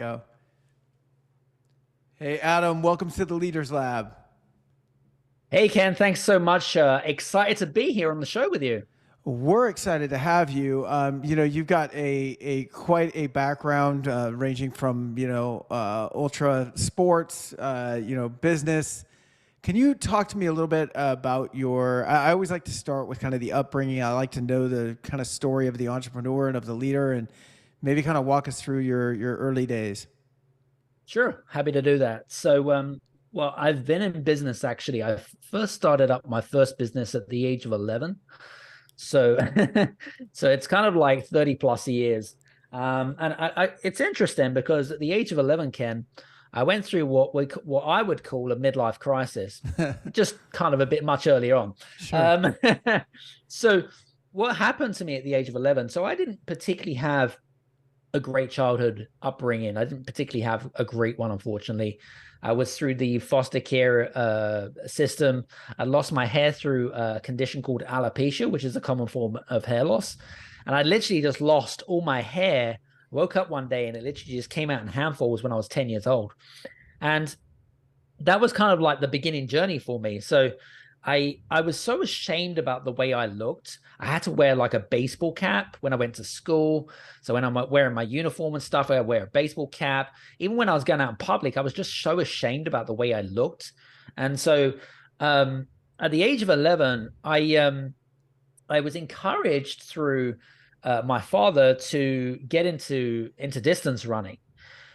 Go. Hey, Adam, welcome to the Leaders Lab. Hey Ken, thanks so much. Excited to be here on the show with you. We're excited to have you. You've got a quite a background ranging from ultra sports, business. Can you talk to me a little bit about your? I always like to start with kind of the upbringing. I like to know the kind of story of the entrepreneur and of the leader, and maybe kind of walk us through your early days. Sure, happy to do that. Well, I've been in business actually. I first started up my first business at the age of 11. So, so it's kind of like 30 plus years. It's interesting because at the age of 11, Ken, I went through what I would call a midlife crisis, just kind of a bit much earlier on. Sure. So what happened to me at the age of 11? So I didn't particularly have a great childhood upbringing. I didn't particularly have a great one, unfortunately. I was through the foster care system. I lost my hair through a condition called alopecia, which is a common form of hair loss. And I literally just lost all my hair. Woke up one day and it literally just came out in handfuls when I was 10 years old. And that was kind of like the beginning journey for me. So I was so ashamed about the way I looked. I had to wear like a baseball cap when I went to school. So when I'm wearing my uniform and stuff, I wear a baseball cap. Even when I was going out in public, I was just so ashamed about the way I looked. And so at the age of 11, I was encouraged through my father to get into distance running.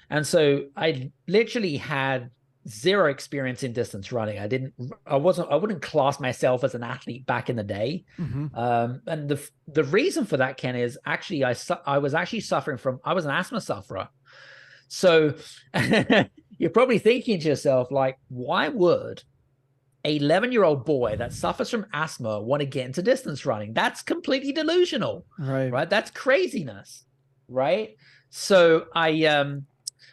And so I literally had zero experience in distance running. I wouldn't class myself as an athlete back in the day. Mm-hmm. And the reason for that, Ken, is actually I was actually suffering from, I was an asthma sufferer. So you're probably thinking to yourself, like, why would a 11-year-old boy that suffers from asthma want to get into distance running? That's completely delusional, Right. right? That's craziness, right? So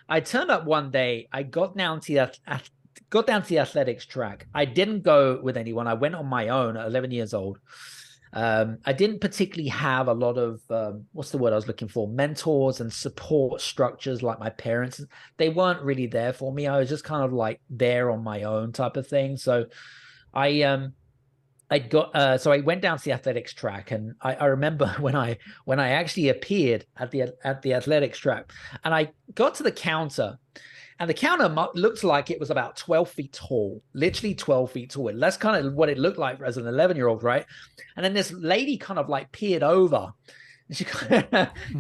I turned up one day. I got down to the athletics track. I didn't go with anyone. I went on my own at 11 years old. I didn't particularly have a lot of what's the word I was looking for? Mentors and support structures like my parents. They weren't really there for me. I was just kind of like there on my own type of thing. So I so I went down to the athletics track, and I remember when I actually appeared at the athletics track, and I got to the counter, and the counter looked like it was about 12 feet tall, literally 12 feet tall. That's kind of what it looked like as an 11-year-old, right? And then this lady kind of like peered over. And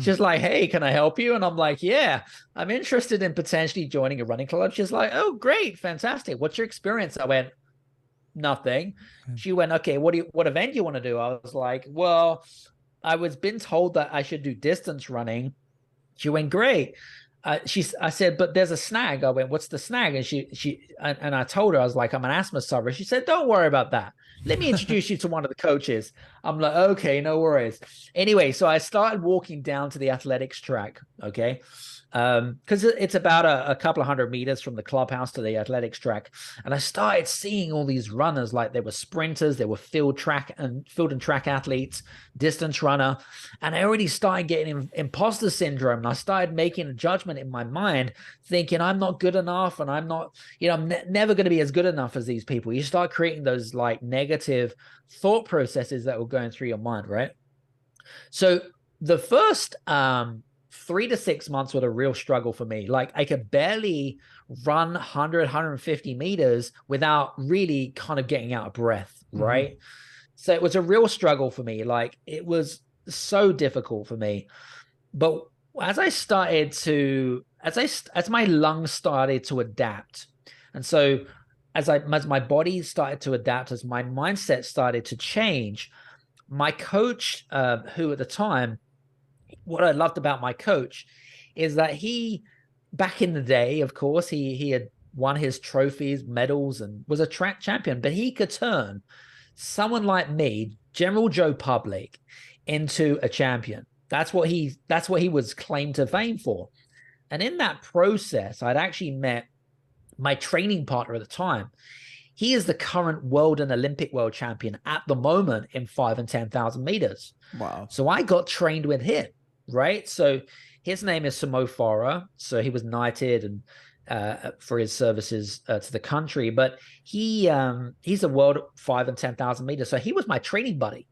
she's like, "Hey, can I help you?" And I'm like, "Yeah, I'm interested in potentially joining a running club." She's like, "Oh, great, fantastic. What's your experience?" I went, "Nothing." She went, "Okay, what event do you want to do?" I was like, "Well, I was been told that I should do distance running." She went, "Great." I said, "But there's a snag." I went, "What's the snag?" And I told her, I was like, "I'm an asthma sufferer." She said, "Don't worry about that. Let me introduce you to one of the coaches." I'm like, "Okay, no worries." Anyway, so I started walking down to the athletics track. Okay. Because it's about a couple of 100 meters from the clubhouse to the athletics track. And I started seeing all these runners, like there were sprinters, there were field and track athletes, distance runner. And I already started getting imposter syndrome. And I started making a judgment in my mind, thinking I'm not good enough. And I'm not, I'm never going to be as good enough as these people. You start creating those like negative thought processes that were going through your mind, right? So the first 3 to 6 months were a real struggle for me. Like I could barely run 150 meters without really kind of getting out of breath, right? Mm-hmm. So it was a real struggle for me. Like it was so difficult for me. But as I started to, as my lungs started to adapt, and so as my body started to adapt, as my mindset started to change, my coach, who at the time, what I loved about my coach is that he, back in the day, of course, he had won his trophies, medals, and was a track champion, but he could turn someone like me, General Joe Public, into a champion. That's what he was claimed to fame for. And in that process, I'd actually met my training partner at the time. He is the current world and Olympic world champion at the moment in 5 and 10,000 meters. Wow. So I got trained with him, right? So His name is Samo Farah. So he was knighted and for his services to the country. But he's a world 5 and 10,000 meters. So he was my training buddy,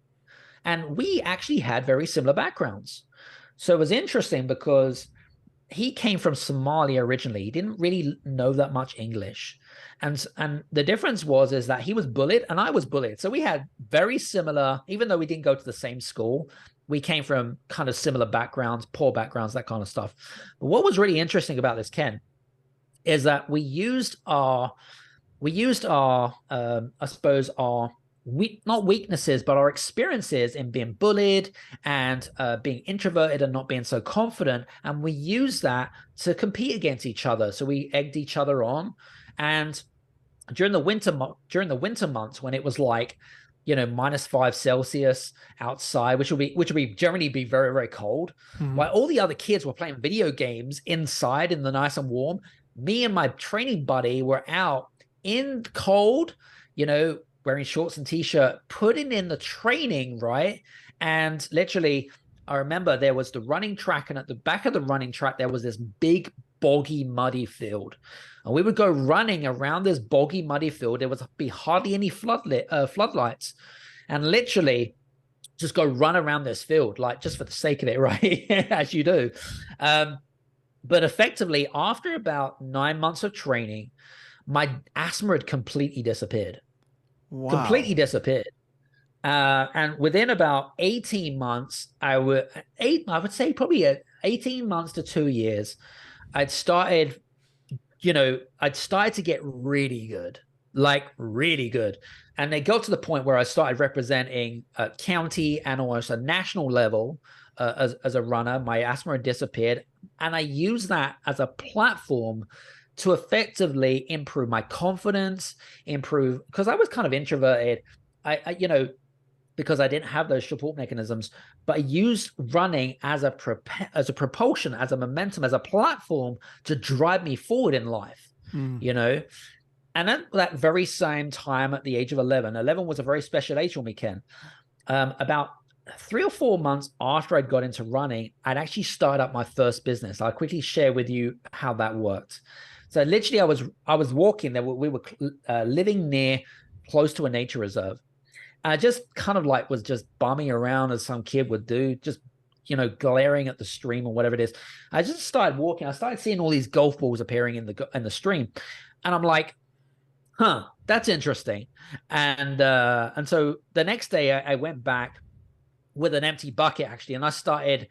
and we actually had very similar backgrounds. So it was interesting because he came from Somalia originally. He didn't really know that much English. And the difference is that he was bullied and I was bullied. So we had very similar, even though we didn't go to the same school, we came from kind of similar backgrounds, poor backgrounds, that kind of stuff. But what was really interesting about this, Ken, is that we used our I suppose our not weaknesses, but our experiences in being bullied and being introverted and not being so confident. And we use that to compete against each other. So we egged each other on. And during the winter months, when it was like, -5 Celsius outside, which would be generally be very, very cold, while all the other kids were playing video games inside in the nice and warm, me and my training buddy were out in the cold, wearing shorts and t-shirt, putting in the training, right? And literally, I remember there was the running track, and at the back of the running track, there was this big, boggy, muddy field. And we would go running around this boggy, muddy field. There would be hardly any floodlights. And literally just go run around this field, like just for the sake of it, right? As you do. But effectively, after about 9 months of training, my asthma had completely disappeared. Wow. Completely disappeared. And within about 18 months, I would say probably 18 months to 2 years, I'd started to get really good, like really good. And they got to the point where I started representing a county and almost a national level as a runner. My asthma had disappeared. And I used that as a platform to effectively improve my confidence, because I was kind of introverted. Because I didn't have those support mechanisms, but I used running as a propulsion, as a momentum, as a platform to drive me forward in life, And at that very same time, at the age of 11 was a very special age for me, Ken. About 3 or 4 months after I'd got into running, I'd actually started up my first business. I'll quickly share with you how that worked. So literally, I was walking there. We were living close to a nature reserve. I just kind of was just bumming around as some kid would do, just, glaring at the stream or whatever it is. I just started walking. I started seeing all these golf balls appearing in the stream. And I'm like, that's interesting. And so the next day I went back with an empty bucket, actually, and I started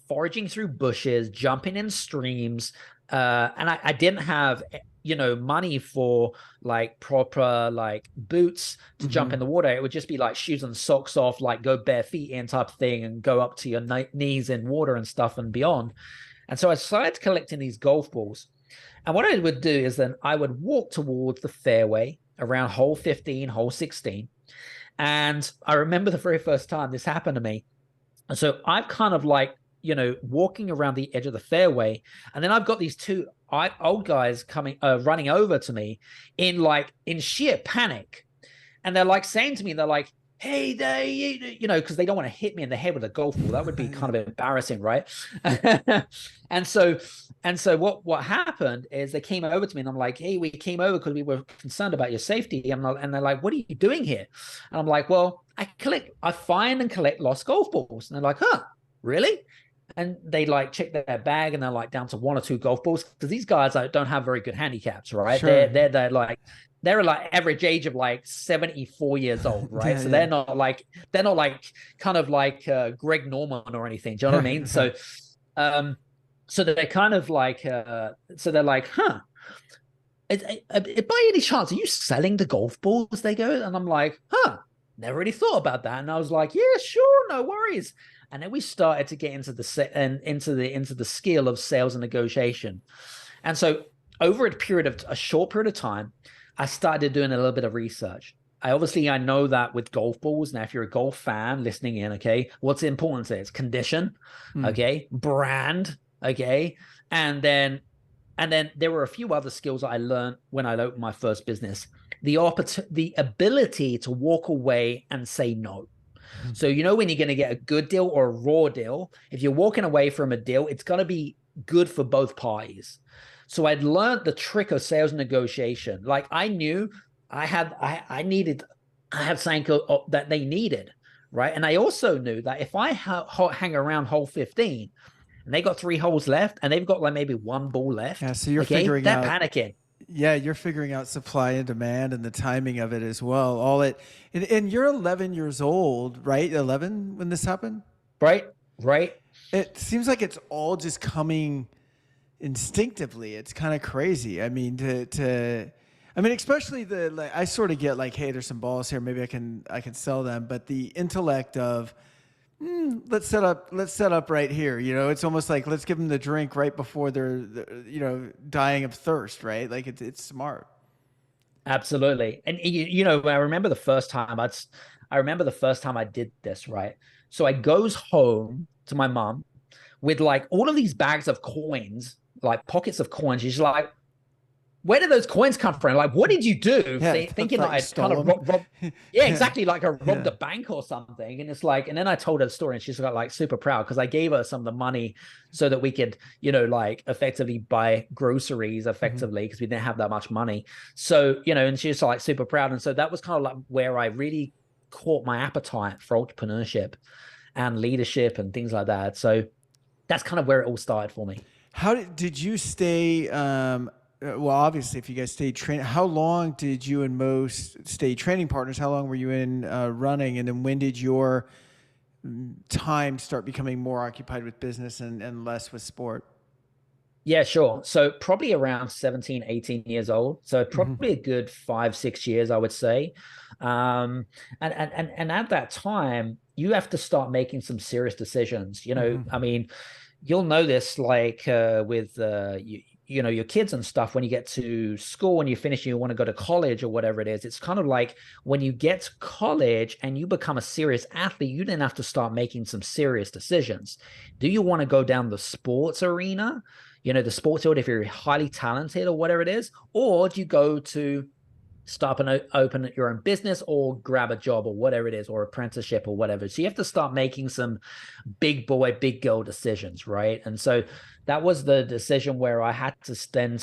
foraging through bushes, jumping in streams. And I didn't have, money for proper boots to jump in the water. It would just be shoes and socks off, go bare feet in type of thing and go up to your knees in water and stuff and beyond. And so I started collecting these golf balls. And what I would do is then I would walk towards the fairway around hole 15, hole 16. And I remember the very first time this happened to me. And so I've kind of walking around the edge of the fairway, and then I've got these two old guys running over to me in sheer panic, and they're saying to me, they're like, "Hey, because they don't want to hit me in the head with a golf ball. That would be kind of embarrassing, right?" and so what happened is they came over to me, and I'm like, "Hey, we came over because we were concerned about your safety." And they're like, "What are you doing here?" And I'm like, "Well, I find and collect lost golf balls." And they're like, "Huh, really?" And they check their bag, and they're down to 1 or 2 golf balls, because these guys don't have very good handicaps, right? Sure. They're average age of 74 years old, right? Yeah, so they're not kind of Greg Norman or anything. Do you know what I mean? So they're kind of so they're like, "Huh, by any chance, are you selling the golf balls?" They go, and I'm like, "Huh, never really thought about that." And I was like, "Yeah, sure, no worries." And then we started to get into the skill of sales and negotiation. And so over a short period of time, I started doing a little bit of research. I know that with golf balls, now if you're a golf fan listening in, okay, what's important is condition, okay, brand, okay, and then there were a few other skills that I learned when I opened my first business. The ability to walk away and say no. Mhm. So, when you're going to get a good deal or a raw deal, if you're walking away from a deal, it's going to be good for both parties. So I'd learned the trick of sales negotiation. Like I knew I needed, I had something that they needed, right? And I also knew that if I hang around hole 15 and they got 3 holes left and they've got like maybe 1 ball Yeah, left, so you're okay, figuring they're out, panicking, yeah, you're figuring out supply and demand and the timing of it as well. All it, and you're 11 years old, right? 11 when this happened? right? Right? It seems like it's all just coming instinctively. It's kind of crazy. I mean, I mean, especially the, like, I sort of get like, hey, there's some balls here. Maybe I can sell them. But the intellect of, let's set up right here. It's almost like let's give them the drink right before they're dying of thirst, right? Like it's smart. Absolutely. And I remember the first time I did this, right? So I goes home to my mom with like all of these bags of coins, like pockets of coins. She's like, where did those coins come from? Like, what did you do? Yeah, I Thinking that thought you I'd kind stole of them. yeah, Yeah, exactly, like I robbed yeah. a bank or something. And it's like, and then I told her the story, and she's got like super proud because I gave her some of the money so that we could, like effectively buy groceries Mhm. effectively because we didn't have that much money. So, and she's like super proud. And so that was kind of like where I really caught my appetite for entrepreneurship and leadership and things like that. So that's kind of where it all started for me. How did you stay? Well, obviously, if you guys stayed training, how long did you and most stay training partners? How long were you in running? And then when did your time start becoming more occupied with business and less with sport? Yeah, sure. So probably around 17, 18 years old. So Hmm. probably a good 5, 6 years, I would say. And at that time, you have to start making some serious decisions. Hmm. I mean, you'll know this like with your kids and stuff when you get to school and you finish and you want to go to college or whatever it is. It's kind of like when you get to college and you become a serious athlete, you then have to start making some serious decisions. Do you want to go down the sports arena, the sports field if you're highly talented or whatever it is, or do you go to start and open your own business or grab a job or whatever it is, or apprenticeship or whatever? So you have to start making some big boy, big girl decisions, right? And so that was the decision where I had to then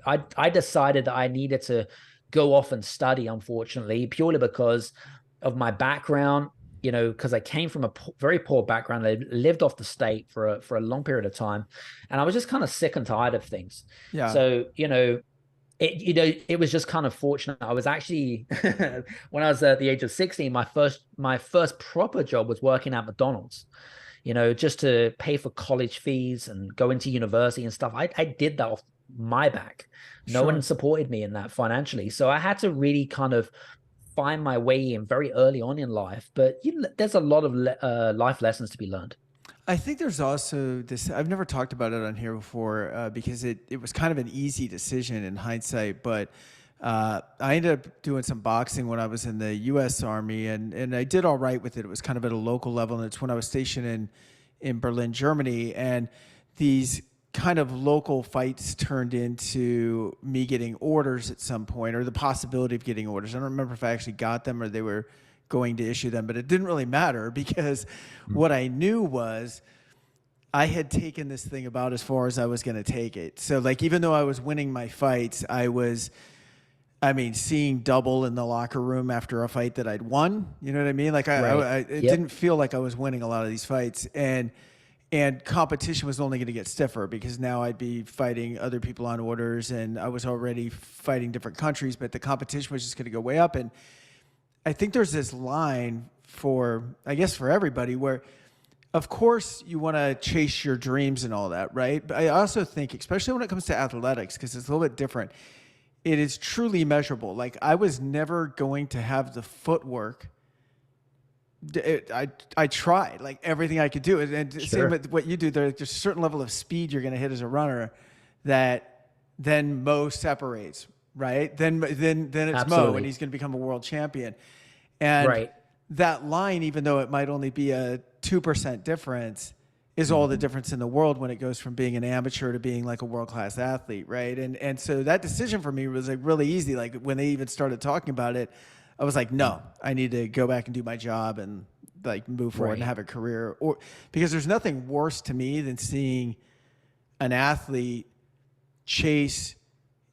I decided that I needed to go off and study, unfortunately, purely because of my background. Because I came from a very poor background. I lived off the state for a long period of time, and I was just kind of sick and tired of things. Yeah, So it was just kind of fortunate. I was actually when I was at the age of 16, my first proper job was working at McDonald's, just to pay for college fees and go into university and stuff. I did that off my back. No one sure. supported me in that financially. So I had to really kind of find my way in very early on in life. But there's a lot of life lessons to be learned. I think there's also this. I've never talked about it on here before because it was kind of an easy decision in hindsight. But I ended up doing some boxing when I was in the U.S. Army, and I did all right with it. It was kind of at a local level, and it's when I was stationed in Berlin, Germany, and these kind of local fights turned into me getting orders at some point, or the possibility of getting orders. I don't remember if I actually got them or they were going to issue them, but it didn't really matter because Mm. what I knew was I had taken this thing about as far as I was going to take it. So, like, even though I was winning my fights, I mean, seeing double in the locker room after a fight that I'd won. You know what I mean? Like, Right. it Yep. didn't feel like I was winning a lot of these fights, and competition was only going to get stiffer because now I'd be fighting other people on orders, and I was already fighting different countries, but the competition was just going to go way up. And I think there's this line for, I guess, for everybody where, of course, you want to chase your dreams and all that, right? But I also think, especially when it comes to athletics, because it's a little bit different, it is truly measurable. Like, I was never going to have the footwork. I tried like everything I could do, and same Sure. with what you do. There's a certain level of speed you're going to hit as a runner that then Mo separates, right? Then it's Mo, and Absolutely. he's going to become a world champion. And Right. that line, even though it might only be a 2% difference, is all the Mhm. difference in the world when it goes from being an amateur to being like a world class athlete, right? And so that decision for me was like really easy. Like when they even started talking about it, I was like, no, I need to go back and do my job and like move forward and Right. have a career, or because there's nothing worse to me than seeing an athlete chase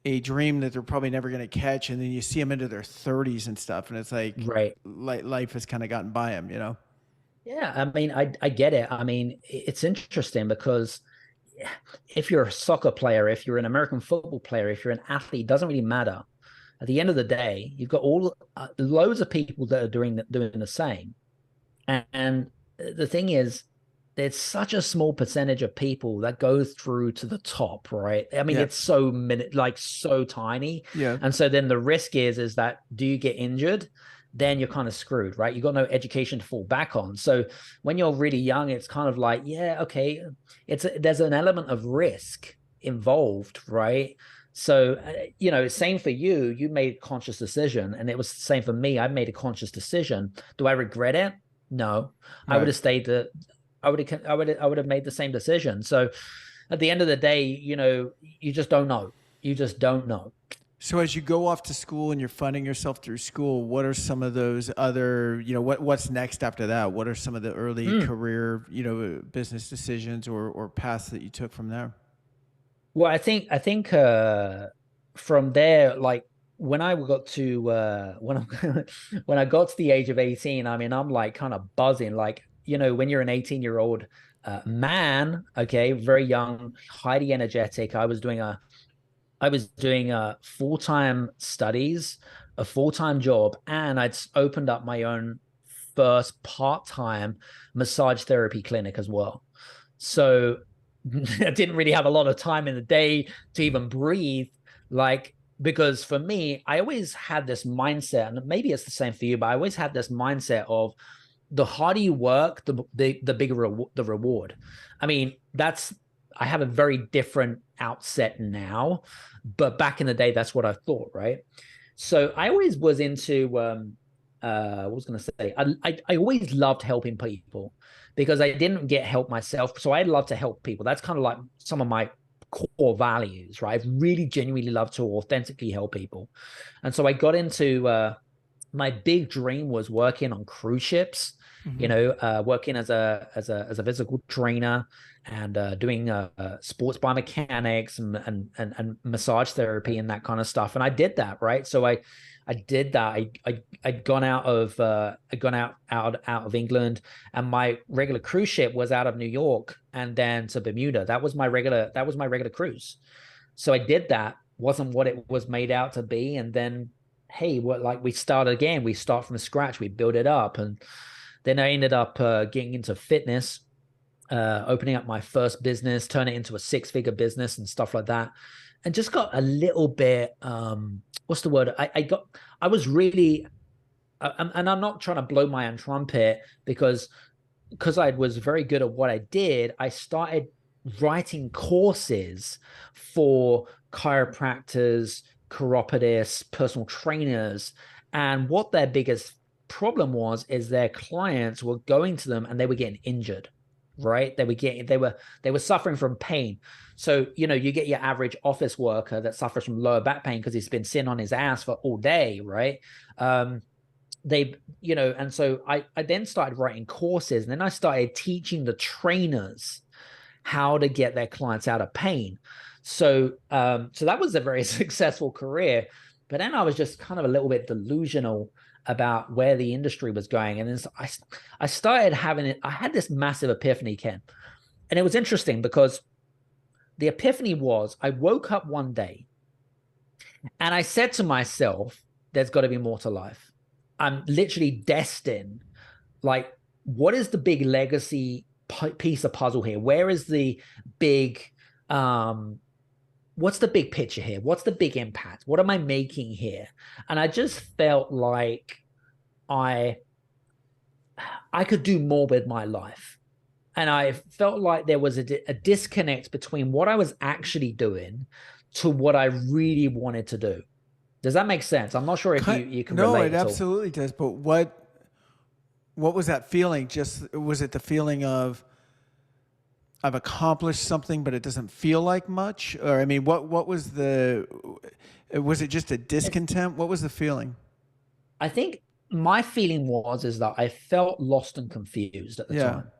a dream that they're probably never going to catch, and then you see them into their 30s and stuff, and it's Right. like life has kind of gotten by them, you know? Yeah, I mean, I get it. I mean, it's interesting because if you're a soccer player, if you're an American football player, if you're an athlete, it doesn't really matter. At the end of the day, you've got all loads of people that are doing the same. And the thing is, there's such a small percentage of people that go through to the top, right? I mean, Yeah. it's so like so tiny. Yeah. And so then the risk is that do you get injured? Then you're kind of screwed, right? You got no education to fall back on. So when you're really young, it's kind of like, yeah, okay, there's an element of risk involved, right? So, same for you. You made a conscious decision, and it was the same for me. I made a conscious decision. Do I regret it? No, I would Right. have stayed the I would have made the same decision. So at the end of the day, you just don't know. You just don't know. So as you go off to school and you're funding yourself through school, what are some of those other, what's next after that? What are some of the early Mm. career, business decisions or paths that you took from there? Well, I think from there, like when I got to when I when I got to the age of 18, I mean, I'm like kind of buzzing. Like, when you're an 18-year-old man, okay, very young, highly energetic. I was doing full-time studies, a full-time job, and I'd opened up my own first part-time massage therapy clinic as well. So I didn't really have a lot of time in the day to even breathe. Like, because for me, I always had this mindset, and maybe it's the same for you, but I always had this mindset of the harder you work, the bigger the reward. I mean, I have a very different outset now, but back in the day, that's what I thought, right? So I always was into what was going to say? I always loved helping people because I didn't get help myself. So I love to help people. That's kind of like some of my core values, right? I really genuinely love to authentically help people. And so I got into my big dream was working on cruise ships, Mm-hmm. working as a physical trainer and doing sports biomechanics and massage therapy and that kind of stuff. And I did that, right? So I did that. I'd gone out of England, and my regular cruise ship was out of New York and then to Bermuda. That was my regular cruise. So I did that. Wasn't what it was made out to be. And then, hey, we start again. We start from scratch. We build it up. And then I ended up getting into fitness, opening up my first business, turn it into a six-figure business and stuff like that. And just got a little bit, what's the word? I was really, and I'm not trying to blow my own trumpet because I was very good at what I did. I started writing courses for chiropractors, chiropodists, personal trainers, and what their biggest problem was is their clients were going to them and they were getting injured, right? They were suffering from pain. So, you get your average office worker that suffers from lower back pain because he's been sitting on his ass for all day, right? And so I then started writing courses, and then I started teaching the trainers how to get their clients out of pain. So that was a very successful career. But then I was just kind of a little bit delusional about where the industry was going. And then I started I had this massive epiphany, Ken. And it was interesting because the epiphany was I woke up one day and I said to myself, there's got to be more to life. I'm literally destined. Like, what is the big legacy piece of puzzle here? Where is the big, what's the big picture here? What's the big impact? What am I making here? And I just felt like I could do more with my life. And I felt like there was a disconnect between what I was actually doing to what I really wanted to do. Does that make sense? I'm not sure if you can No, relate it at all. absolutely does. But what was that feeling? Just was it the feeling of I've accomplished something, but it doesn't feel like much? Or I mean, what was it just a discontent? What was the feeling? I think my feeling was is that I felt lost and confused at the Yeah. time.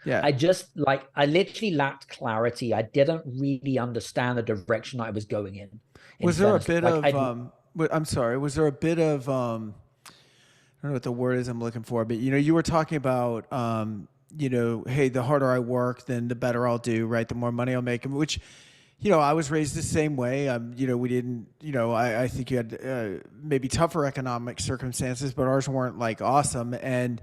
Yeah. I just like I literally lacked clarity. I didn't really understand the direction I was going in Was there a fairness. bit Like of I I'm sorry, was there a bit of I don't know what the word is I'm looking for, but you were talking about hey, the harder I work, then the better I'll do, right? The more money I'll make, which I was raised the same way. We didn't, I think you had maybe tougher economic circumstances, but ours weren't like awesome. And,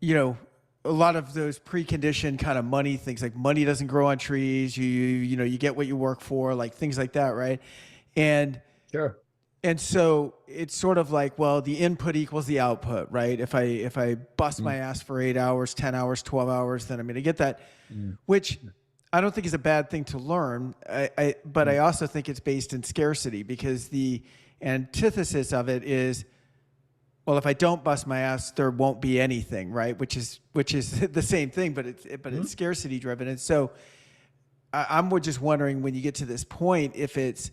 you know, a lot of those preconditioned kind of money things, like money doesn't grow on trees. You get what you work for, like things like that, right? And sure. and so it's sort of like, well, the input equals the output, right? If I bust my Mm, ass for 8 hours, 10 hours, 12 hours, then I'm going to get that, mm, which I don't think is a bad thing to learn. But I mm. also think it's based in scarcity, because the antithesis of it is, well, if I don't bust my ass, there won't be anything, right? Which is the same thing, but it's Mm. scarcity driven. And so I'm just wondering, when you get to this point, if it's,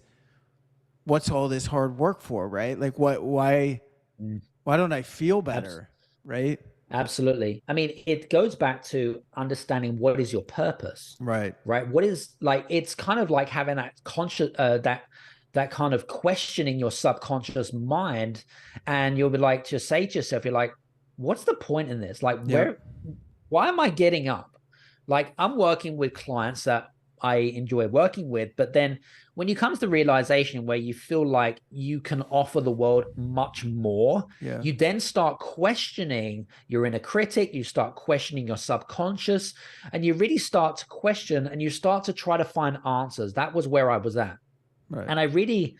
what's all this hard work for, right? Like, Mm. why don't I feel Abs- better, right? Absolutely. I mean, it goes back to understanding what is your purpose, Right. right? What is like, it's kind of like having that conscious, that kind of questioning your subconscious mind. And you'll be like, to say to yourself, you're like, what's the point in this? Like, Yep. why am I getting up? Like, I'm working with clients that I enjoy working with, but then when you come to the realization where you feel like you can offer the world much more, Yeah. you then start questioning your inner critic, you start questioning your subconscious, and you really start to question and you start to try to find answers. That was where I was at. Right. And I really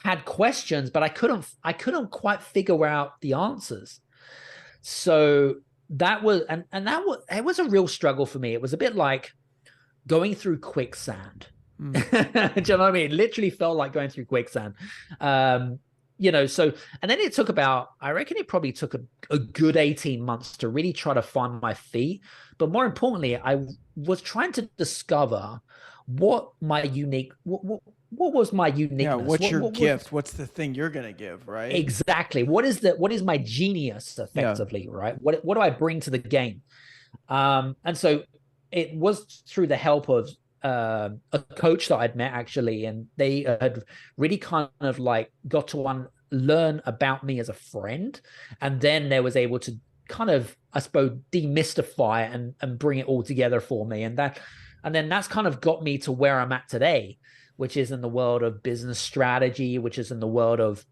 had questions, but I couldn't quite figure out the answers. So that was and that was it was a real struggle for me. It was a bit like going through quicksand. Do Mm. you know what I mean? It literally felt like going through quicksand. Um, so and then it took about, I reckon it probably took a good 18 months to really try to find my feet. But more importantly, I was trying to discover what was my Yeah. uniqueness. What's your What was gift? What's the thing you're going to give, right? exactly what is my genius Yeah. effectively, right? What do I bring to the game? And so it was through the help of a coach that I'd met actually, and they had really kind of like got to learn about me as a friend, and then they was able to kind of, I suppose, demystify and bring it all together for me, and then that's kind of got me to where I'm at today, which is in the world of business strategy, which is in the world of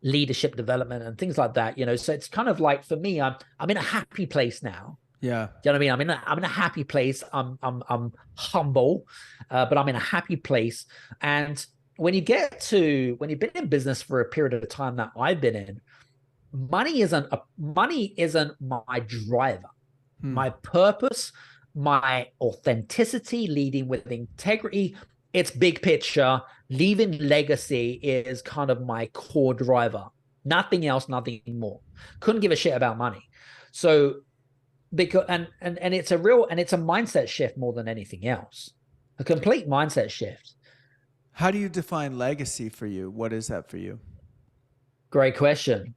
leadership development and things like that. So it's kind of like, for me, I'm in a happy place now. Yeah. Do you know what I mean? I'm in a happy place. I'm humble, but I'm in a happy place. And when you've been in business for a period of time that I've been in, money isn't my driver. Hmm. My purpose, my authenticity, leading with integrity, it's big picture. Leaving legacy is kind of my core driver. Nothing else, nothing more. Couldn't give a shit about money. So because and it's a mindset shift more than anything else. A complete mindset shift. How do you define legacy for you? What is that for you? Great question.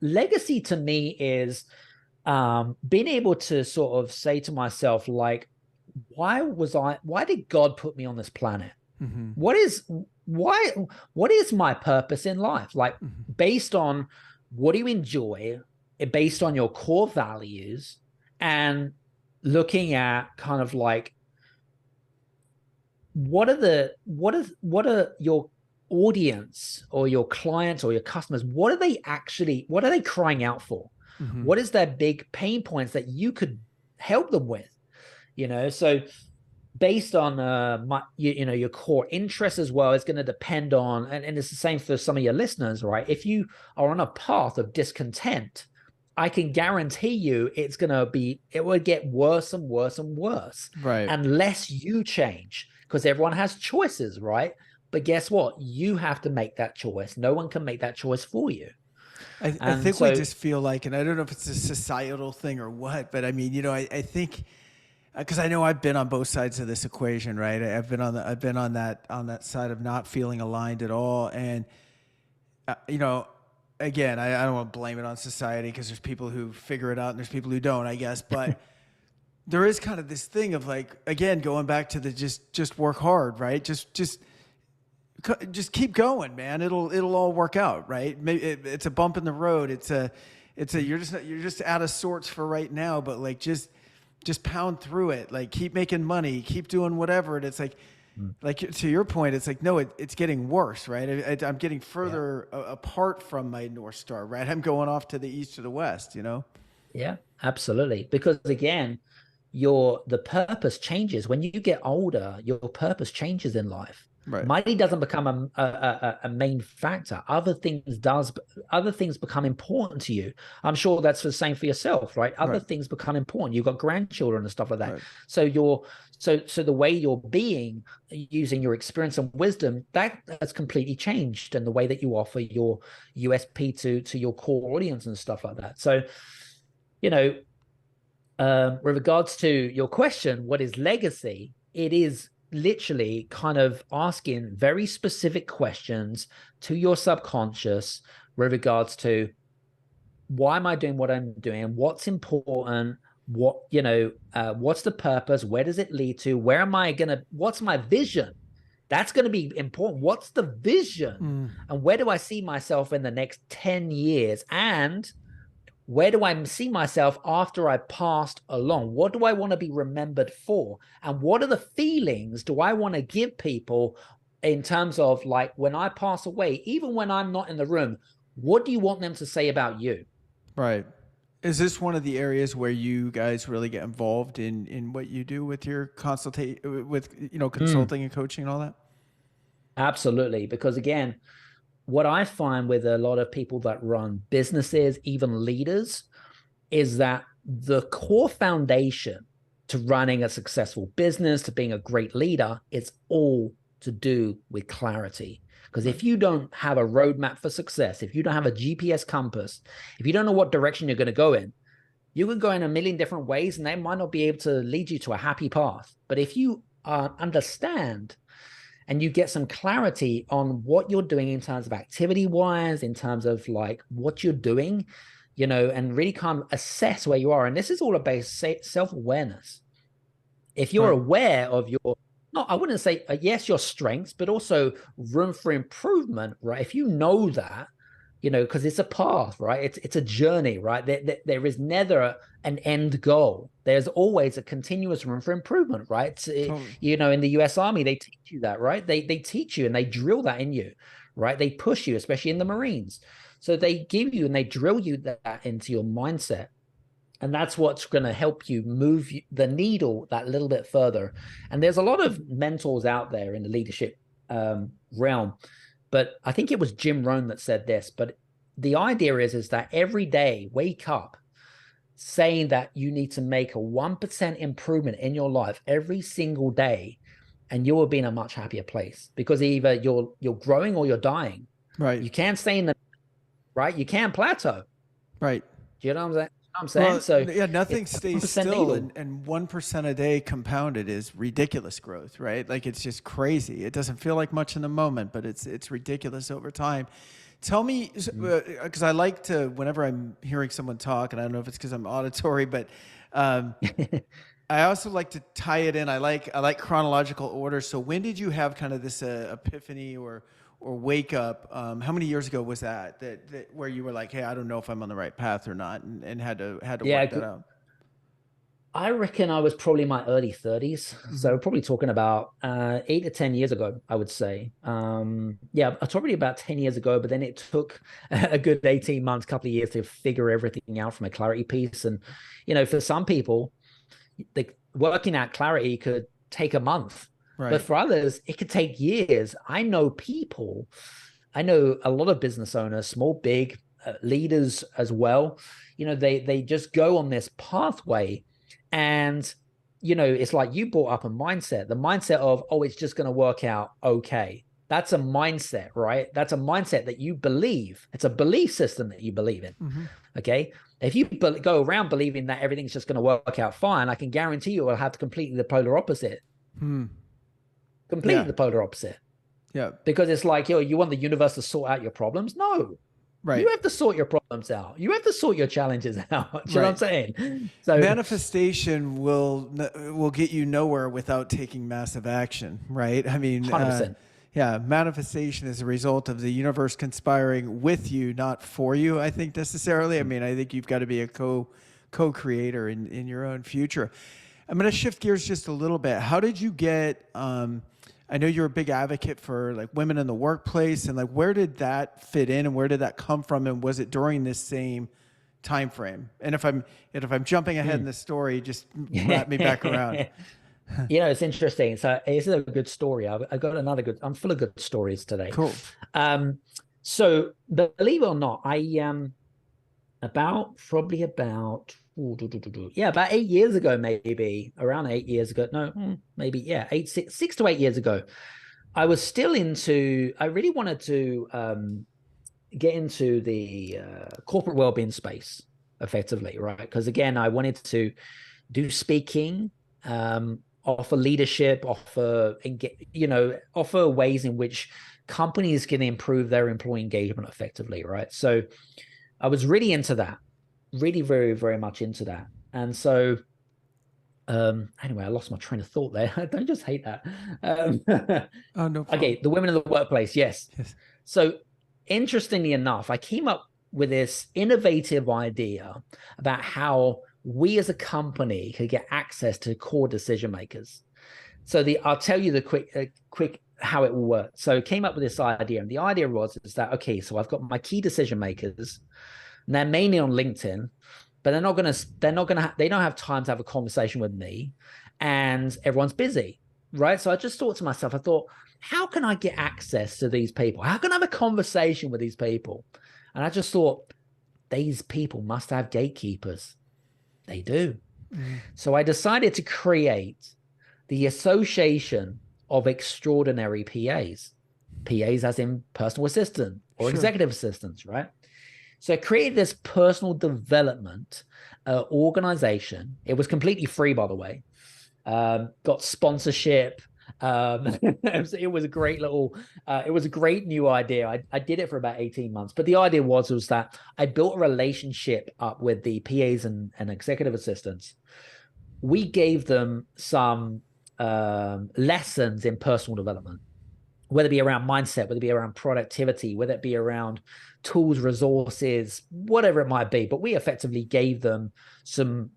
Legacy to me is being able to sort of say to myself, like, why did God put me on this planet? Mm-hmm. What is why what is my purpose in life? Like, Mm-hmm. based on what do you enjoy, based on your core values, and looking at kind of like what are your audience or your clients or your customers, what are they crying out for? Mm-hmm. What is their big pain points that you could help them with? So based on your core interests as well is going to depend on, and it's the same for some of your listeners, right? If you are on a path of discontent, I can guarantee you it will get worse and worse and worse Right. unless you change, because everyone has choices, right? But guess what? You have to make that choice. No one can make that choice for you. I And think we so just feel like, and I don't know if it's a societal thing or what, but I mean, I think, because I know I've been on both sides of this equation, right? I've been on that side of not feeling aligned at all, and uh, you know, again, I don't want to blame it on society because there's people who figure it out and there's people who don't, I guess. But there is kind of this thing of like, again, going back to the just work hard, right? Just keep going, man. It'll all work out, right? Maybe it's a bump in the road. You're just out of sorts for right now, but like just pound through it. Like keep making money, keep doing whatever. And it's like to your point, it's like no, it's getting worse, right? I'm getting further apart from my North Star, right? I'm going off to the east or the west, you know? Yeah, absolutely. Because again, the purpose changes when you get older. Your purpose changes in life. Right. Money doesn't become a main factor. Other things become important to you. I'm sure that's the same for yourself, right? Other things become important. You've got grandchildren and stuff like that. Right. So the way you're being, using your experience and wisdom, that has completely changed, and the way that you offer your USP to your core audience and stuff like that. So, you know, with regards to your question, what is legacy? It is literally kind of asking very specific questions to your subconscious with regards to why am I doing what I'm doing? What's important? What's the purpose? Where does it lead to? What's my vision? That's going to be important. What's the vision? And where do I see myself in the next 10 years? And where do I see myself after I passed along? What do I want to be remembered for? And what are the feelings do I want to give people in terms of like when I pass away, even when I'm not in the room, what do you want them to say about you? Right. Is this one of the areas where you guys really get involved in what you do with your consulting and coaching and all that? Absolutely. Because again, what I find with a lot of people that run businesses, even leaders, is that the core foundation to running a successful business, to being a great leader, is all to do with clarity. Because if you don't have a roadmap for success, if you don't have a GPS compass, if you don't know what direction you're going to go in, you can go in a million different ways and they might not be able to lead you to a happy path. But if you understand and you get some clarity on what you're doing in terms of activity wise, in terms of like what you're doing, and really kind of assess where you are. And this is all about self-awareness. If you're aware of I wouldn't say, yes, your strengths, but also room for improvement, right? If you know that, because it's a path, right? It's a journey, right? There is never an end goal. There's always a continuous room for improvement, right? Totally. In the US Army, they teach you that, right? They teach you and they drill that in you, right? They push you, especially in the Marines. So they give you and they drill you that into your mindset. And that's what's going to help you move the needle that little bit further. And there's a lot of mentors out there in the leadership realm. But I think it was Jim Rohn that said this. But the idea is that every day, wake up saying that you need to make a 1% improvement in your life every single day, and you will be in a much happier place. Because either you're growing or you're dying. Right. You can't stay in the right. You can't plateau. Right. Do you know what I'm saying? Well, so yeah, nothing stays still, and 1% a day compounded is ridiculous growth, right? Like it's just crazy. It doesn't feel like much in the moment, but it's ridiculous over time. Tell me, because I like to, whenever I'm hearing someone talk, and I don't know if it's because I'm auditory, but I also like to tie it in. I like chronological order. So when did you have kind of this epiphany or wake up? How many years ago was that where you were like, hey, I don't know if I'm on the right path or not, and had to work that out? I reckon I was probably in my early 30s. So probably talking about 8 to 10 years ago, I would say. Probably about 10 years ago, but then it took a good 18 months, couple of years to figure everything out from a clarity piece. And, for some people, working out clarity could take a month. Right. But for others, it could take years. I know a lot of business owners, small, big, leaders as well. They just go on this pathway, and it's like you brought up a mindset, the mindset of, oh, it's just going to work out okay. That's a mindset, right? That's a mindset that you believe. It's a belief system that you believe in. Okay. If you go around believing that everything's just going to work out fine, I can guarantee you will have completely the polar opposite. Completely the polar opposite. Yeah. Because it's like, you want the universe to sort out your problems? No. Right. You have to sort your problems out. You have to sort your challenges out. Do you know what I'm Right. saying? So Manifestation will get you nowhere without taking massive action, right? I mean, 100%. yeah, manifestation is a result of the universe conspiring with you, not for you. I think necessarily. I mean, I think you've got to be a co-creator in your own future. I'm going to shift gears just a little bit. How did you get? I know you're a big advocate for like women in the workplace, and like where did that fit in, and where did that come from, and was it during this same time frame? And if I'm jumping ahead in Mm. the story, just wrap me back around. It's interesting. So it's a good story. I got another good. I'm full of good stories today. Cool. Um, so believe it or not, I probably about yeah, about 8 years ago, maybe around 8 years ago. No, maybe yeah, 6 to 8 years ago. I really wanted to get into the corporate well-being space effectively, right? Because again, I wanted to do speaking, offer leadership, offer ways in which companies can improve their employee engagement effectively, right? So I was really into that, really very, very much into that. And so anyway, I lost my train of thought there. I don't just hate that. Oh, no problem. Okay, the women in the workplace, yes. Yes. So interestingly enough, I came up with this innovative idea about how we as a company could get access to core decision makers. So I'll tell you the quick how it will work. So I came up with this idea, and the idea is that okay, so I've got my key decision makers, and they're mainly on LinkedIn, but they don't have time to have a conversation with me, and everyone's busy, right? So I just thought to myself, how can I get access to these people? How can I have a conversation with these people? And I just thought, these people must have gatekeepers. They do. So I decided to create the Association of Extraordinary PAs. PAs as in personal assistant or Sure. executive assistants, right? So I created this personal development organization. It was completely free, by the way. Got sponsorship. It was a great it was a great new idea. I did it for about 18 months, but the idea was that I built a relationship up with the PAs and executive assistants. We gave them some lessons in personal development, whether it be around mindset, whether it be around productivity, whether it be around tools, resources, whatever it might be. But we effectively gave them some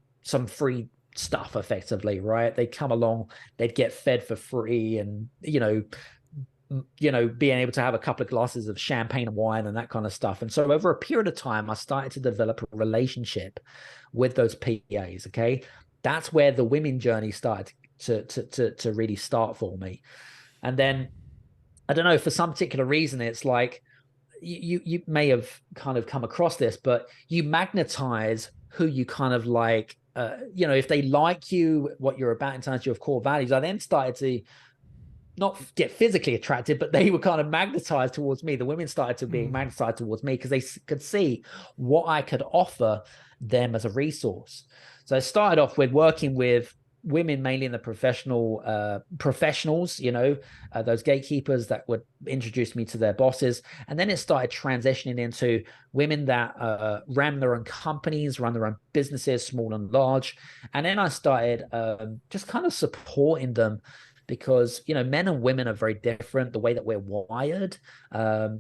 free stuff effectively, right? They'd come along, they'd get fed for free, and being able to have a couple of glasses of champagne and wine and that kind of stuff. And so over a period of time, I started to develop a relationship with those PAs. Okay. That's where the women journey started to really start for me. And then I don't know, for some particular reason, it's like you may have kind of come across this, but you magnetize who you kind of like. If they like you, what you're about in terms of your core values. I then started to not get physically attracted, but they were kind of magnetized towards me. The women started to be magnetized towards me because they could see what I could offer them as a resource. So I started off with working with women mainly in the professionals, those gatekeepers that would introduce me to their bosses. And then it started transitioning into women that ran their own companies, run their own businesses, small and large. And then I started just kind of supporting them because, men and women are very different, the way that we're wired.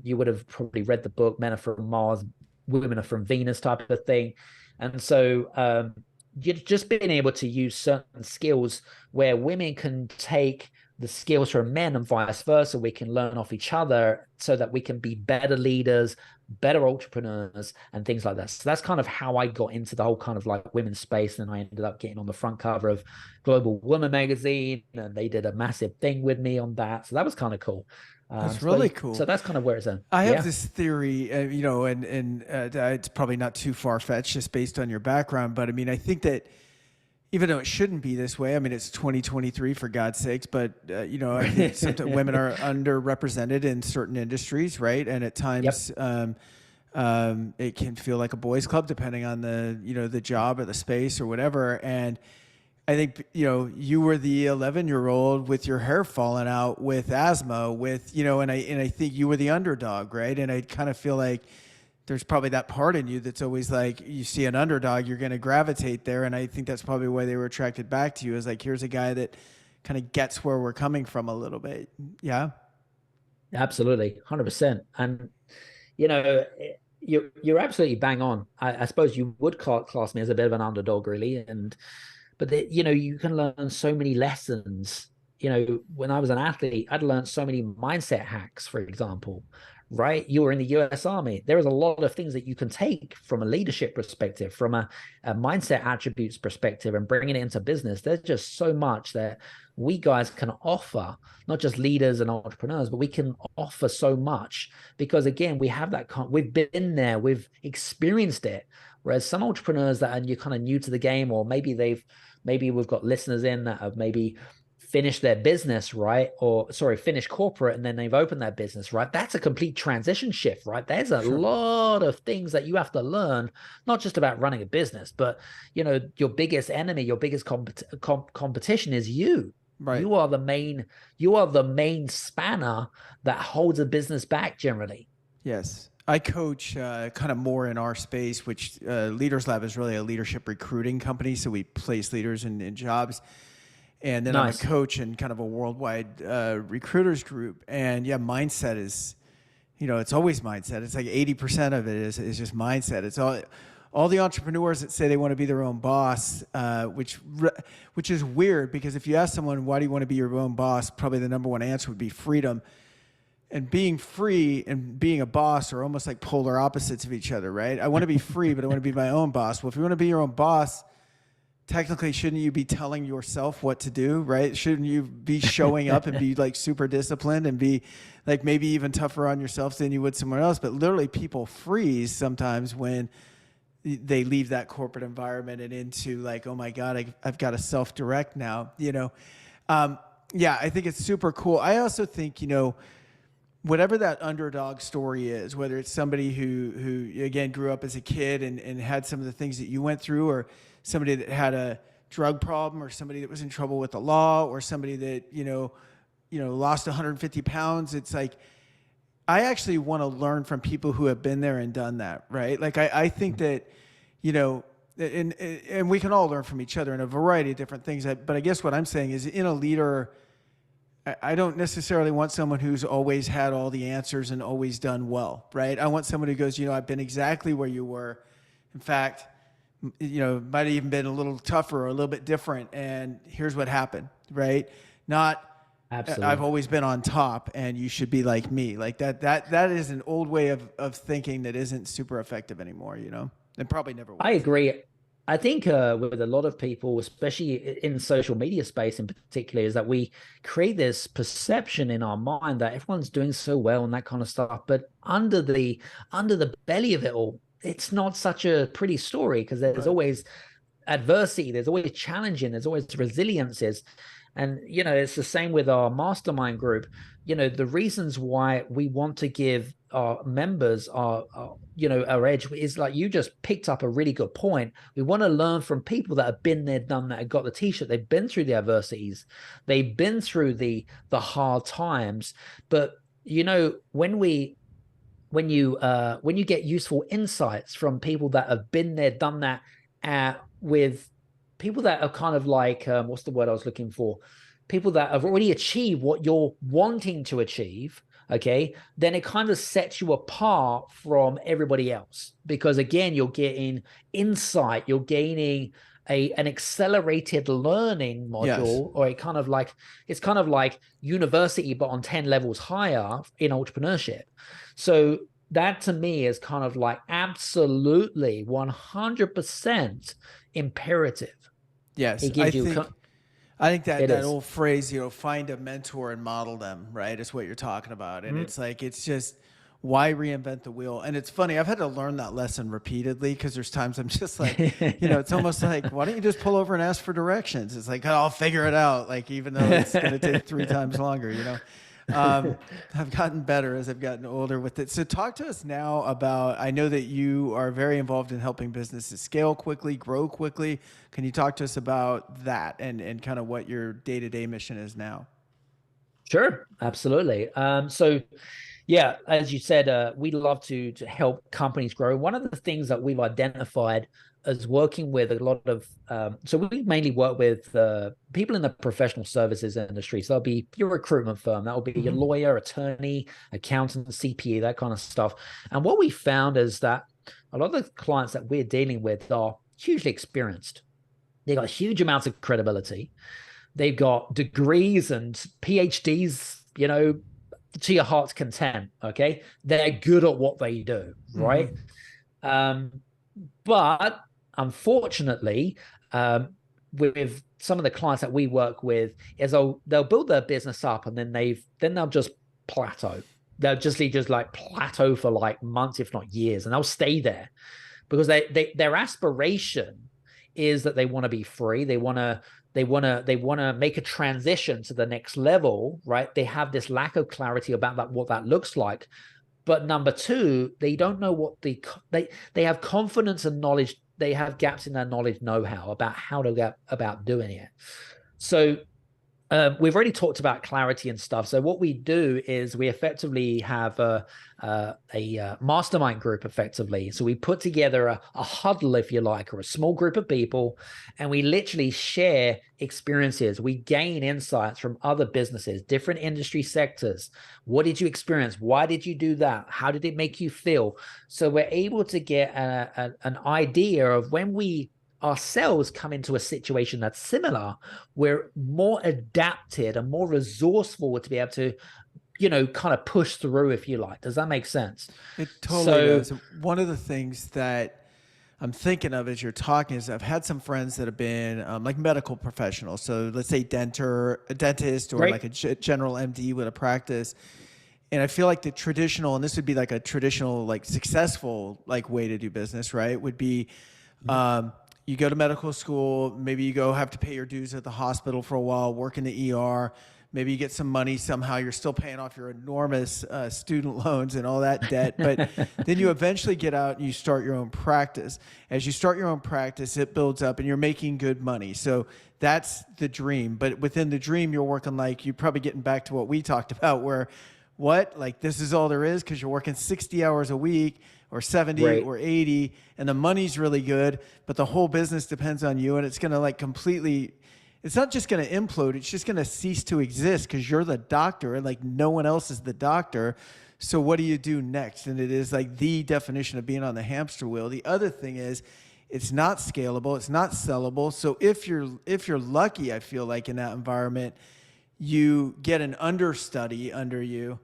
You would have probably read the book, Men Are From Mars, Women Are From Venus type of thing. And so you're just being able to use certain skills where women can take the skills from men and vice versa. We can learn off each other so that we can be better leaders, better entrepreneurs, and things like that. So that's kind of how I got into the whole kind of like women's space. And I ended up getting on the front cover of Global Woman magazine, and they did a massive thing with me on that. So that was kind of cool. That's really cool. So that's kind of where it's at. I have this theory, and it's probably not too far fetched just based on your background, but I mean, I think that even though it shouldn't be this way, I mean, it's 2023 for God's sakes, but I think sometimes women are underrepresented in certain industries, right? And at times, it can feel like a boys' club depending on the job or the space or whatever. And I think, you were the 11-year-old with your hair falling out with asthma and I think you were the underdog, right? And I kind of feel like there's probably that part in you that's always like, you see an underdog, you're going to gravitate there. And I think that's probably why they were attracted back to you, is like, here's a guy that kind of gets where we're coming from a little bit. Yeah. Absolutely, 100%. And you know, you're absolutely bang on. I suppose you would class me as a bit of an underdog, really. And but you know, you can learn so many lessons. You know, when I was an athlete, I'd learned so many mindset hacks, for example. Right, you were in the US Army. There is a lot of things that you can take from a leadership perspective, from a mindset attributes perspective, and bringing it into business. There's just so much that we guys can offer, not just leaders and entrepreneurs, but we can offer so much because, again, we have that, we've been there, we've experienced it. Whereas some entrepreneurs that are kind of new to the game, or maybe we've got listeners in that have maybe finished their business, right? Or sorry, finished corporate and then they've opened their business, right? That's a complete transition shift, right? There's a Sure. lot of things that you have to learn, not just about running a business, but you know, your biggest enemy, your biggest competition is you. Right. You are the main spanner that holds a business back generally. Yes. I coach kind of more in our space, which Leaders Lab is really a leadership recruiting company. So we place leaders in jobs. And then I'm a Nice. coach in kind of a worldwide recruiters group. And yeah, mindset is, it's always mindset. It's like 80% of it is just mindset. It's all the entrepreneurs that say they want to be their own boss, which is weird, because if you ask someone, why do you want to be your own boss? Probably the number one answer would be freedom. And being free and being a boss are almost like polar opposites of each other, right? I want to be free, but I want to be my own boss. Well, if you want to be your own boss, technically, shouldn't you be telling yourself what to do, right? Shouldn't you be showing up and be like super disciplined and be like maybe even tougher on yourself than you would somewhere else? But literally, people freeze sometimes when they leave that corporate environment and into like, oh my God, I've got to self-direct now, Yeah, I think it's super cool. I also think, whatever that underdog story is, whether it's somebody who again grew up as a kid and had some of the things that you went through, or somebody that had a drug problem, or somebody that was in trouble with the law, or somebody that lost 150 pounds. It's like, I actually want to learn from people who have been there and done that, right? Like I think that and we can all learn from each other in a variety of different things. But I guess what I'm saying is, in a leader, I don't necessarily want someone who's always had all the answers and always done well, right? I want someone who goes, I've been exactly where you were. In fact, might have even been a little tougher or a little bit different. And here's what happened, right? Not, I've Absolutely. always been on top and you should be like me. Like that is an old way of thinking that isn't super effective anymore, and probably never I was. agree. I think with a lot of people, especially in social media space in particular, is that we create this perception in our mind that everyone's doing so well and that kind of stuff. But under the belly of it all, it's not such a pretty story, because there's Right. always adversity, there's always challenging, there's always resiliences. And it's the same with our mastermind group. The reasons why we want to give our members our edge is, like, you just picked up a really good point. We want to learn from people that have been there, done that, have got the t-shirt. They've been through the adversities, they've been through the hard times. But when you get useful insights from people that have been there, done that, with people that are kind of like, what's the word I was looking for? People that have already achieved what you're wanting to achieve, okay, then it kind of sets you apart from everybody else, because again, you're getting insight, you're gaining an accelerated learning Yes. module, or it's kind of like university but on 10 levels higher in entrepreneurship. So that to me is kind of like absolutely 100% imperative. Yes. It gives you I think that it that is. old phrase, find a mentor and model them, right? Is what you're talking about. And Mm. it's like, it's just, why reinvent the wheel? And it's funny, I've had to learn that lesson repeatedly, because there's times I'm just like, it's almost like, why don't you just pull over and ask for directions? It's like, oh, I'll figure it out. Like, even though it's going to take 3 times longer. I've gotten better as I've gotten older with it. So talk to us now about, I know that you are very involved in helping businesses scale quickly, grow quickly. Can you talk to us about that and kind of what your day-to-day mission is now? Sure, absolutely. So Yeah, as you said, we love to help companies grow. One of the things that we've identified as working with a lot of, so we mainly work with people in the professional services industry. So that'll be your recruitment firm, that will be your Mm-hmm. lawyer, attorney, accountant, CPA, that kind of stuff. And what we found is that a lot of the clients that we're dealing with are hugely experienced. They got huge amounts of credibility. They've got degrees and PhDs, to your heart's content. Okay. They're good at what they do. Mm-hmm. Right. Um, but unfortunately, with some of the clients that we work with, is they'll build their business up and then they'll just plateau. They'll just like plateau for like months, if not years, and they'll stay there because their aspiration is that they want to be free. They want to make a transition to the next level, right? They have this lack of clarity about what that looks like. But number two, they don't know what they have confidence and knowledge. They have gaps in their knowledge know-how about how to get about doing it. So we've already talked about clarity and stuff. So what we do is we effectively have a mastermind group effectively. So we put together a huddle, if you like, or a small group of people, and we literally share experiences. We gain insights from other businesses, different industry sectors. What did you experience? Why did you do that? How did it make you feel? So we're able to get an idea of when we ourselves come into a situation that's similar, we're more adapted and more resourceful to be able to, kind of push through, if you like. Does that make sense? It totally So does. One of the things that I'm thinking of as you're talking is I've had some friends that have been like medical professionals. So let's say a dentist or great. like a general MD with a practice. And I feel like the traditional, and this would be like a traditional, like successful, like way to do business, right? Would be you go to medical school, maybe you go have to pay your dues at the hospital for a while, work in the ER, maybe you get some money somehow, you're still paying off your enormous student loans and all that debt, but then you eventually get out and you start your own practice. As you start your own practice, it builds up and you're making good money. So that's the dream. But within the dream, you're working like, you're probably getting back to what we talked about, where what, like this is all there is, because you're working 60 hours a week or 70 Right. or 80 and the money's really good, but the whole business depends on you, and it's going to like completely, it's not just going to implode, it's just going to cease to exist because you're the doctor and like no one else is the doctor. So what do you do next? And it is like the definition of being on the hamster wheel. The other thing is it's not scalable, it's not sellable. So if you're lucky, I feel like in that environment, you get an understudy under you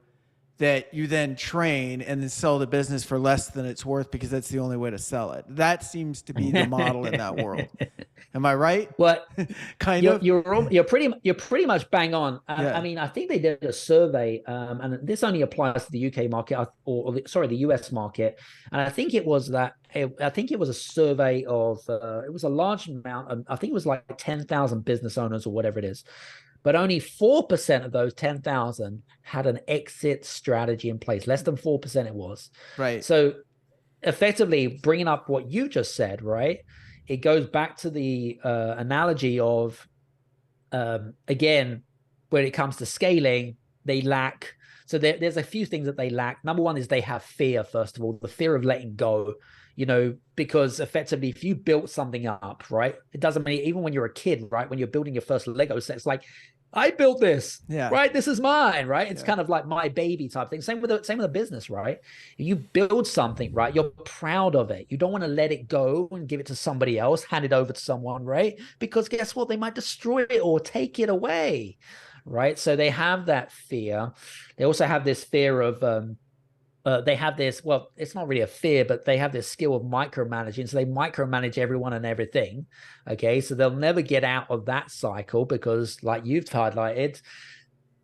that you then train and then sell the business for less than it's worth because that's the only way to sell it. That seems to be the model in that world. Am I right? Well, Kind you're of. you're pretty much bang on. I Yeah. mean, I think they did a survey, and this only applies to the UK market, or the US market. And I think it was I think it was a survey of it was a large amount. I think it was like 10,000 business owners or whatever it is, but only 4% of those 10,000 had an exit strategy in place. Less than 4% it was. Right. So effectively bringing up what you just said, right? It goes back to the analogy of, again, when it comes to scaling, they lack. So there's a few things that they lack. Number one is they have fear, first of all, the fear of letting go, because effectively, if you built something up, right, it doesn't mean, even when you're a kid, right, when you're building your first Lego set, it's like, I built this, Yeah. right? This is mine, right? It's Yeah. kind of like my baby type thing. Same with a business, right? You build something, right? You're proud of it. You don't want to let it go and give it to somebody else, hand it over to someone, right? Because guess what? They might destroy it or take it away, right? So they have that fear. They also have this fear of they have this, well, it's not really a fear, but they have this skill of micromanaging. So they micromanage everyone and everything. Okay. So they'll never get out of that cycle because, like you've highlighted,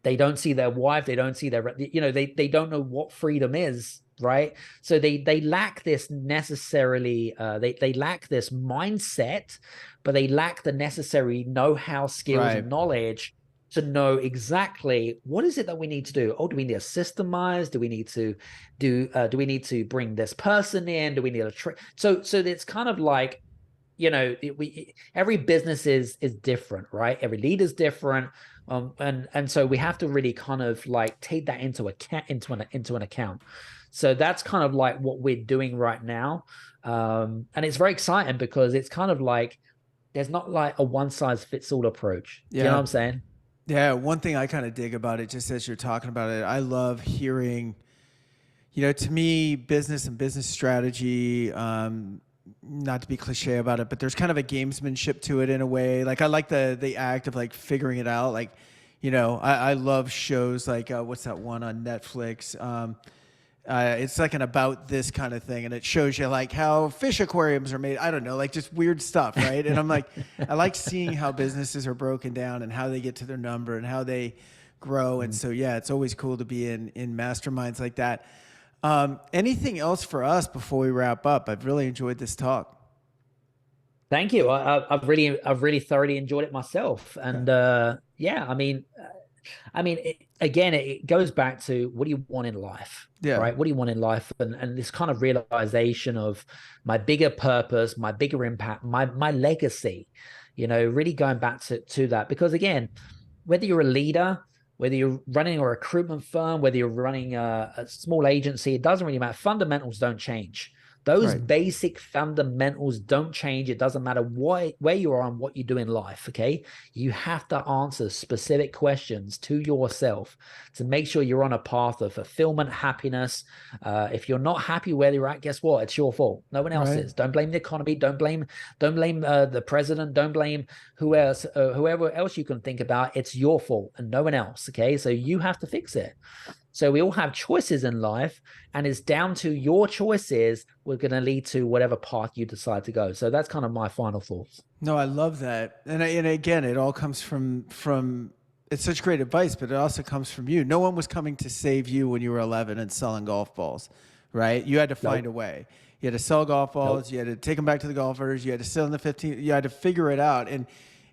they don't see their wife, they don't see their, they don't know what freedom is, right? So they lack this necessarily, they lack this mindset, but they lack the necessary know-how, skills, Right. and knowledge to know exactly what is it that we need to do. Oh, do we need to systemize? Do we need to do we need to bring this person in? Do we need a so it's kind of like, every business is different, right? Every leader is different. And so we have to really kind of like take that into an account. So that's kind of like what we're doing right now. And it's very exciting because it's kind of like there's not like a one size fits all approach. Do you know what Yeah. I'm saying? Yeah. One thing I kind of dig about it, just as you're talking about it, I love hearing, to me, business and business strategy, not to be cliche about it, but there's kind of a gamesmanship to it in a way. Like I like the act of like figuring it out. Like, I love shows like what's that one on Netflix? It's like an about this kind of thing, and it shows you like how fish aquariums are made. I don't know, like just weird stuff, right? And I'm like, I like seeing how businesses are broken down and how they get to their number and how they grow. And so, yeah, it's always cool to be in masterminds like that. Anything else for us before we wrap up? I've really enjoyed this talk. Thank you. I've really thoroughly enjoyed it myself. Okay. And yeah, again, it goes back to what do you want in life, Yeah. right? What do you want in life? And this kind of realization of my bigger purpose, my bigger impact, my legacy, really going back to that. Because again, whether you're a leader, whether you're running a recruitment firm, whether you're running a small agency, it doesn't really matter. Fundamentals don't change. Those Right. basic fundamentals don't change. It doesn't matter where you are and what you do in life. Okay. You have to answer specific questions to yourself to make sure you're on a path of fulfillment, happiness. If you're not happy where you're at, guess what? It's your fault. No one else Right. is. Don't blame the economy. Don't blame the president. Don't blame whoever else you can think about. It's your fault and no one else. Okay. So you have to fix it. So we all have choices in life, and it's down to your choices. We're going to lead to whatever path you decide to go. So that's kind of my final thoughts. No, I love that. And again, it all comes from it's such great advice, but it also comes from you. No one was coming to save you when you were 11 and selling golf balls, right? You had to find a Nope. way. You had to sell golf balls. Nope. You had to take them back to the golfers. You had to sit on the 15. You had to figure it out.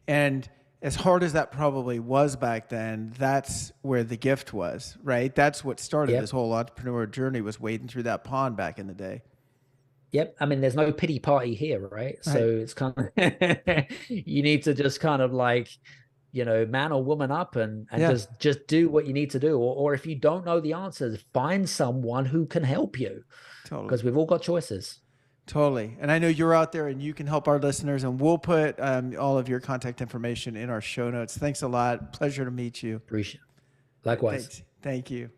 And as hard as that probably was back then, that's where the gift was, right? That's what started this Yep. whole entrepreneur journey, was wading through that pond back in the day. Yep. I mean, there's no pity party here, right? So Right. it's kind of you need to just kind of like, man or woman up and Yeah, just do what you need to do. Or if you don't know the answers, find someone who can help you totally. because we've all got choices. Totally. And I know you're out there and you can help our listeners, and we'll put all of your contact information in our show notes. Thanks a lot. Pleasure to meet you. Appreciate it. Likewise. Thanks. Thank you.